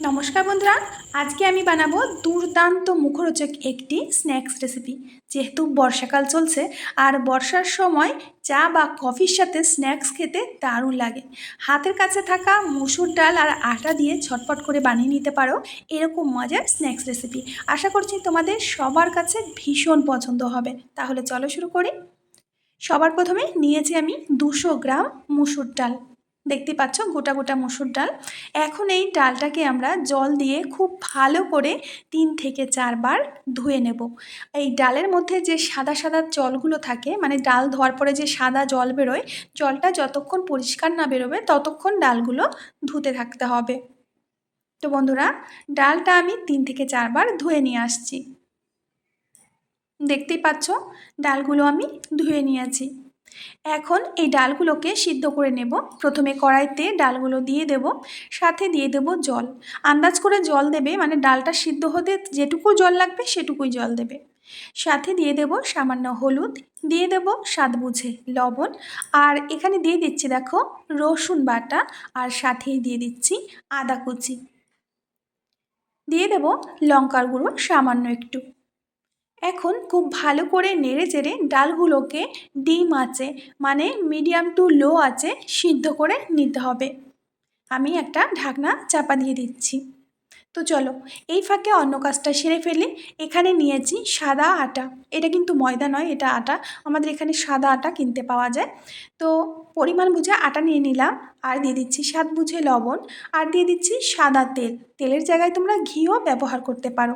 নমস্কার বন্ধুরা, আজকে আমি বানাবো দুর্দান্ত মুখরোচক একটি স্ন্যাক্স রেসিপি। যেহেতু বর্ষাকাল চলছে আর বর্ষার সময় চা বা কফির সাথে স্ন্যাক্স খেতে দারুণ লাগে। হাতের কাছে থাকা মসুর ডাল আর আটা দিয়ে ঝটপট করে বানিয়ে নিতে পারো এরকম মজার স্ন্যাক্স রেসিপি। আশা করছি তোমাদের সবার কাছে ভীষণ পছন্দ হবে। তাহলে চলো শুরু করি। সবার প্রথমে নিয়েছি আমি 200 গ্রাম মুসুর ডাল। দেখতে পাচ্ছ গোটা গোটা মসুর ডাল। এখন এই ডালটাকে আমরা জল দিয়ে খুব ভালো করে 3 থেকে 4 বার ধুয়ে নেব। এই ডালের মধ্যে যে সাদা সাদা জলগুলো থাকে, মানে ডাল ধোয়ার পরে যে সাদা জল বেরোয়, জলটা যতক্ষণ পরিষ্কার না বেরোবে ততক্ষণ ডালগুলো ধুতে থাকতে হবে। তো বন্ধুরা, ডালটা আমি 3 থেকে 4 বার ধুয়ে নিয়ে আসছি। দেখতেই পাচ্ছ ডালগুলো আমি ধুয়ে নিয়েছি। এখন এই ডালগুলোকে সিদ্ধ করে নেব। প্রথমে কড়াইতে ডালগুলো দিয়ে দেব, সাথে দিয়ে দেব জল। আন্দাজ করে জল দেবে, মানে ডালটা সিদ্ধ হতে যেটুকু জল লাগবে সেটুকুই জল দেবে। সাথে দিয়ে দেব সামান্য হলুদ, দিয়ে দেব স্বাদ বুঝে লবণ, আর এখানে দিয়ে দিচ্ছি দেখো রসুন বাটা, আর সাথেই দিয়ে দিচ্ছি আদা কুচি, দিয়ে দেব লঙ্কার গুঁড়ো সামান্য একটু। এখন খুব ভালো করে নেড়ে চেড়ে ডালগুলোকে ডিম আঁচে, মানে মিডিয়াম টু লো আঁচে সিদ্ধ করে নিতে হবে। আমি একটা ঢাকনা চাপা দিয়ে দিচ্ছি। তো চলো এই ফাঁকে অন্য কাজটা সেরে ফেলি। এখানে নিয়েছি সাদা আটা। এটা কিন্তু ময়দা নয়, এটা আটা। আমাদের এখানে সাদা আটা কিনতে পাওয়া যায়। তো পরিমাণ বুঝে আটা নিয়ে নিলাম, আর দিয়ে দিচ্ছি স্বাদ বুঝে লবণ, আর দিয়ে দিচ্ছি সাদা তেল। তেলের জায়গায় তোমরা ঘিও ব্যবহার করতে পারো।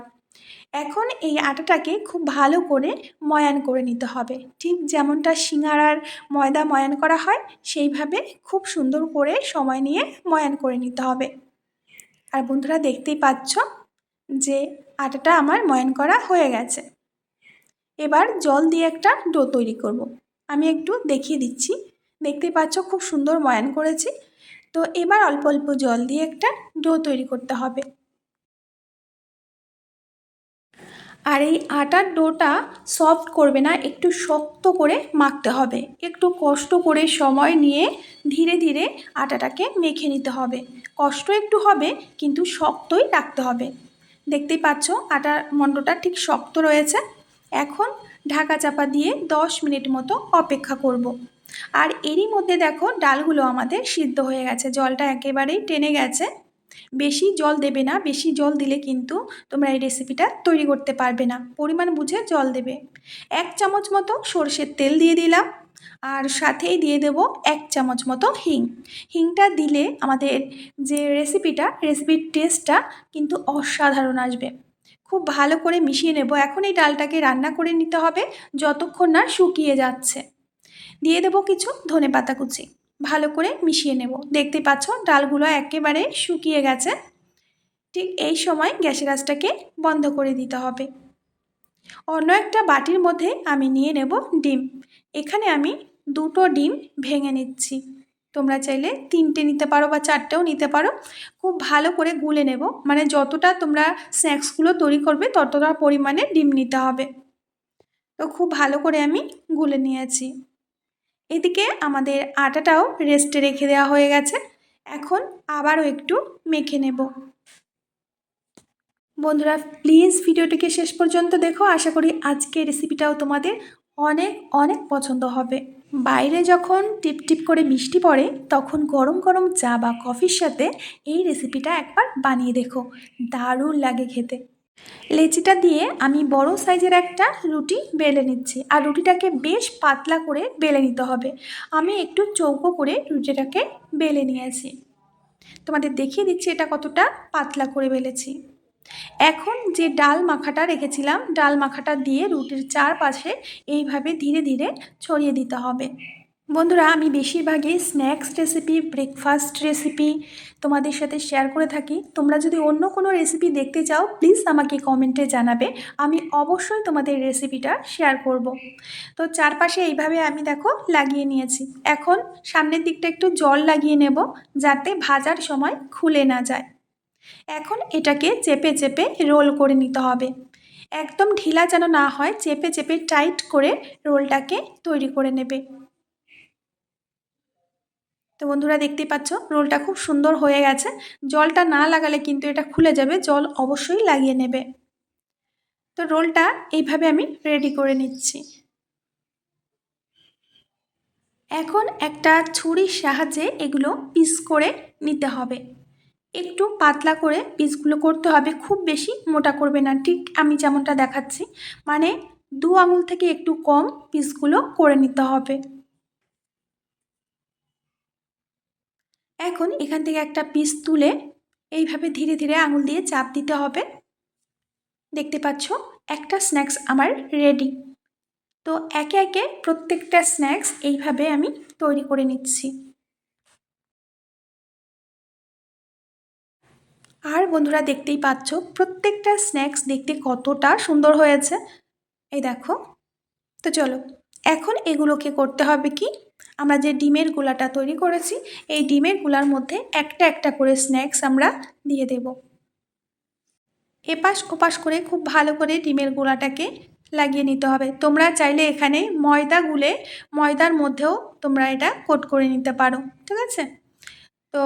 এখন এই আটাটাকে খুব ভালো করে ময়ান করে নিতে হবে, ঠিক যেমনটা সিঙ্গারার ময়দা ময়ান করা হয় সেইভাবে খুব সুন্দর করে সময় নিয়ে ময়ান করে নিতে হবে। আর বন্ধুরা, দেখতেই পাচ্ছ যে আটাটা আমার ময়ান করা হয়ে গেছে। এবার জল দিয়ে একটা ডো তৈরি করব। আমি একটু দেখিয়ে দিচ্ছি। দেখতেই পাচ্ছ খুব সুন্দর ময়ান করেছি। তো এবার অল্প অল্প জল দিয়ে একটা ডো তৈরি করতে হবে। আর এই আটার ডোটা সফট করবে না, একটু শক্ত করে মাখতে হবে। একটু কষ্ট করে সময় নিয়ে ধীরে ধীরে আটাটাকে মেখে নিতে হবে। কষ্ট একটু হবে, কিন্তু শক্তই রাখতে হবে। দেখতেই পাচ্ছ আটার মণ্ডটা ঠিক শক্ত রয়েছে। এখন ঢাকা চাপা দিয়ে 10 মিনিট মতো অপেক্ষা করব। আর এরই মধ্যে দেখো ডালগুলো আমাদের সিদ্ধ হয়ে গেছে, জলটা একেবারেই টেনে গেছে। বেশি জল দেবে না, বেশি জল দিলে কিন্তু তোমরা এই রেসিপিটা তৈরি করতে পারবে না। পরিমাণ বুঝে জল দেবে। 1 চামচ মতো সর্ষের তেল দিয়ে দিলাম, আর সাথেই দিয়ে দেব 1 চামচ মতো হিং। হিংটা দিলে আমাদের যে রেসিপির টেস্টটা কিন্তু অসাধারণ আসবে। খুব ভালো করে মিশিয়ে নেব। এখন এই ডালটাকে রান্না করে নিতে হবে যতক্ষণ না শুকিয়ে যাচ্ছে। দিয়ে দেব কিছু ধনেপাতা কুচি। ভালো করে মিশিয়ে নেব। দেখতে পাচ্ছ ডালগুলো একেবারে শুকিয়ে গেছে। ঠিক এই সময় গ্যাসের আঁচটাকে বন্ধ করে দিতে হবে। অন্য একটা বাটির মধ্যে আমি নিয়ে নেব ডিম। এখানে আমি 2টো ডিম ভেঙে নিচ্ছি। তোমরা চাইলে 3টে নিতে পারো বা 4টেও নিতে পারো। খুব ভালো করে গুলে নেব, মানে যতটা তোমরা স্ন্যাক্সগুলো তৈরি করবে ততটা পরিমাণে ডিম নিতে হবে। তো খুব ভালো করে আমি গুলে নিয়েছি। এদিকে আমাদের আটাটাও রেস্টে রেখে দেওয়া হয়ে গেছে। এখন আবারও একটু মেখে নেব। বন্ধুরা, প্লিজ ভিডিওটিকে শেষ পর্যন্ত দেখো। আশা করি আজকের রেসিপিটাও তোমাদের অনেক অনেক পছন্দ হবে। বাইরে যখন টিপ টিপ করে বৃষ্টি পড়ে তখন গরম গরম চা বা কফির সাথে এই রেসিপিটা একবার বানিয়ে দেখো, দারুণ লাগে খেতে। লেচিটা দিয়ে আমি বড় সাইজের একটা রুটি বেলে নিচ্ছি, আর রুটিটাকে বেশ পাতলা করে বেলে নিতে হবে। আমি একটু চৌকো করে রুটিটাকে বেলে নিয়েছি। তোমাদের দেখিয়ে দিচ্ছি এটা কতটা পাতলা করে বেলেছি। এখন যে ডাল মাখাটা রেখেছিলাম, ডাল মাখাটা দিয়ে রুটির চারপাশে এইভাবে ধীরে ধীরে ছড়িয়ে দিতে হবে। বন্ধুরা, আমি বেশিরভাগই স্ন্যাক্স রেসিপি, ব্রেকফাস্ট রেসিপি তোমাদের সাথে শেয়ার করে থাকি। তোমরা যদি অন্য কোনো রেসিপি দেখতে চাও প্লিজ আমাকে কমেন্টে জানাবে, আমি অবশ্যই তোমাদের রেসিপিটা শেয়ার করব। তো চারপাশে এইভাবে আমি দেখো লাগিয়ে নিয়েছি। এখন সামনের দিকটা একটু জল লাগিয়ে নেব যাতে ভাজার সময় খুলে না যায়। এখন এটাকে চেপে চেপে রোল করে নিতে হবে। একদম ঢিলা যেন না হয়, চেপে চেপে টাইট করে রোলটাকে তৈরি করে নেবে। তো বন্ধুরা দেখতেই পাচ্ছ রোলটা খুব সুন্দর হয়ে গেছে। জলটা না লাগালে কিন্তু এটা খুলে যাবে, জল অবশ্যই লাগিয়ে নেবে। তো রোলটা এইভাবে আমি রেডি করে নিচ্ছি। এখন একটা ছুরির সাহায্যে এগুলো পিস করে নিতে হবে। একটু পাতলা করে পিসগুলো করতে হবে, খুব বেশি মোটা করবে না, ঠিক আমি যেমনটা দেখাচ্ছি, মানে 2 আঙুল থেকে একটু কম পিসগুলো করে নিতে হবে। এখন এখান থেকে একটা পিস তুলে এইভাবে ধীরে ধীরে আঙুল দিয়ে চাপ দিতে হবে। দেখতে পাচ্ছ একটা স্ন্যাক্স আমার রেডি। তো একে একে প্রত্যেকটা স্ন্যাক্স এইভাবে আমি তৈরি করে নিচ্ছি। আর বন্ধুরা দেখতেই পাচ্ছ প্রত্যেকটা স্ন্যাক্স দেখতে কতটা সুন্দর হয়েছে, এই দেখো। তো চলো এখন এগুলোকে করতে হবে কি, আমরা যে ডিমের গোলাটা তৈরি করেছি এই ডিমের গোলার মধ্যে একটা একটা করে স্ন্যাক্স আমরা দিয়ে দেব। এপাশ ওপাশ করে খুব ভালো করে ডিমের গোলাটাকে লাগিয়ে নিতে হবে। তোমরা চাইলে এখানে ময়দা গুলে ময়দার মধ্যেও তোমরা এটা কোট করে নিতে পারো, ঠিক আছে। তো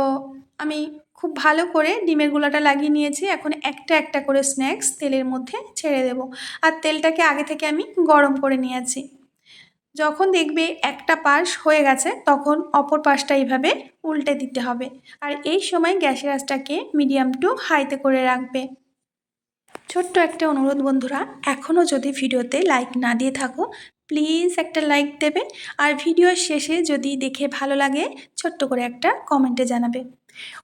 আমি খুব ভালো করে ডিমের গোলাটা লাগিয়ে নিয়েছি। এখন একটা একটা করে স্ন্যাক্স তেলের মধ্যে ছেড়ে দেব। আর তেলটাকে আগে থেকে আমি গরম করে নিয়েছি। যখন দেখবে একটা পাশ হয়ে গেছে তখন অপর পাশটা এইভাবে উল্টে দিতে হবে। আর এই সময় গ্যাসের আঁচটাকে মিডিয়াম টু হাইতে করে রাখবে। ছোট্ট একটা অনুরোধ বন্ধুরা, এখনও যদি ভিডিওতে লাইক না দিয়ে থাকো প্লিজ একটা লাইক দেবে। আর ভিডিওর শেষে যদি দেখে ভালো লাগে ছোট্ট করে একটা কমেন্টে জানাবে।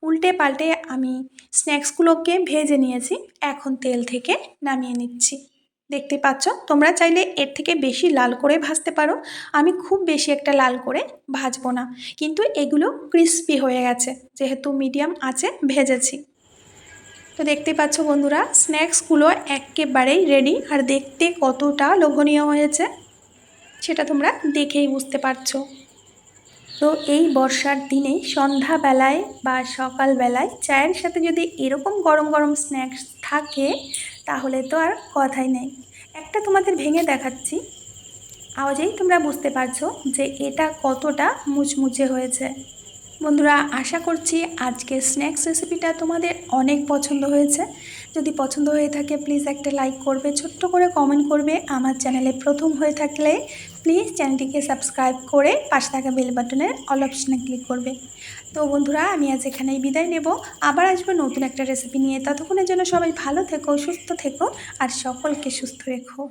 উল্টে পাল্টে আমি স্ন্যাক্সগুলোকে ভেজে নিয়েছি, এখন তেল থেকে নামিয়ে নিচ্ছি। দেখতে পাচ্ছ তোমরা চাইলে এর থেকে বেশি লাল করে ভাজতে পারো, আমি খুব বেশি একটা লাল করে ভাজবো না, কিন্তু এগুলো ক্রিস্পি হয়ে গেছে যেহেতু মিডিয়াম আঁচে ভেজেছি। তো দেখতে পাচ্ছ বন্ধুরা স্ন্যাক্সগুলো একেবারেই রেডি, আর দেখতে কতটা লোভনীয় হয়েছে সেটা তোমরা দেখেই বুঝতে পারছো। তো এই বর্ষার দিনে সন্ধ্যাবেলায় বা সকালবেলায় চায়ের সাথে যদি এরকম গরম গরম স্ন্যাক্স থাকে তাহলে তো আর কথাই নেই। একটা তোমাদের ভেঙে দেখাচ্ছি, আওয়াজেই তোমরা বুঝতে পারছো যে এটা কতটা মুচমুচে হয়েছে। বন্ধুরা আশা করছি আজকের স্ন্যাক্স রেসিপিটা তোমাদের অনেক পছন্দ হয়েছে। যদি পছন্দ হয়ে থাকে প্লিজ একটা লাইক করবে, ছোট্ট করে কমেন্ট করবে। আমার চ্যানেলে প্রথম হয়ে থাকলে প্লিজ চ্যানেলটিকে সাবস্ক্রাইব করে পাশে থাকা বেল বাটনের অল অপশনে ক্লিক করবে। তো বন্ধুরা আমি আজ এখানেই বিদায় নেব, আবার আসবো নতুন একটা রেসিপি নিয়ে। ততক্ষণের জন্য সবাই ভালো থেকো, সুস্থ থেকো আর সকলকে সুস্থ রেখো।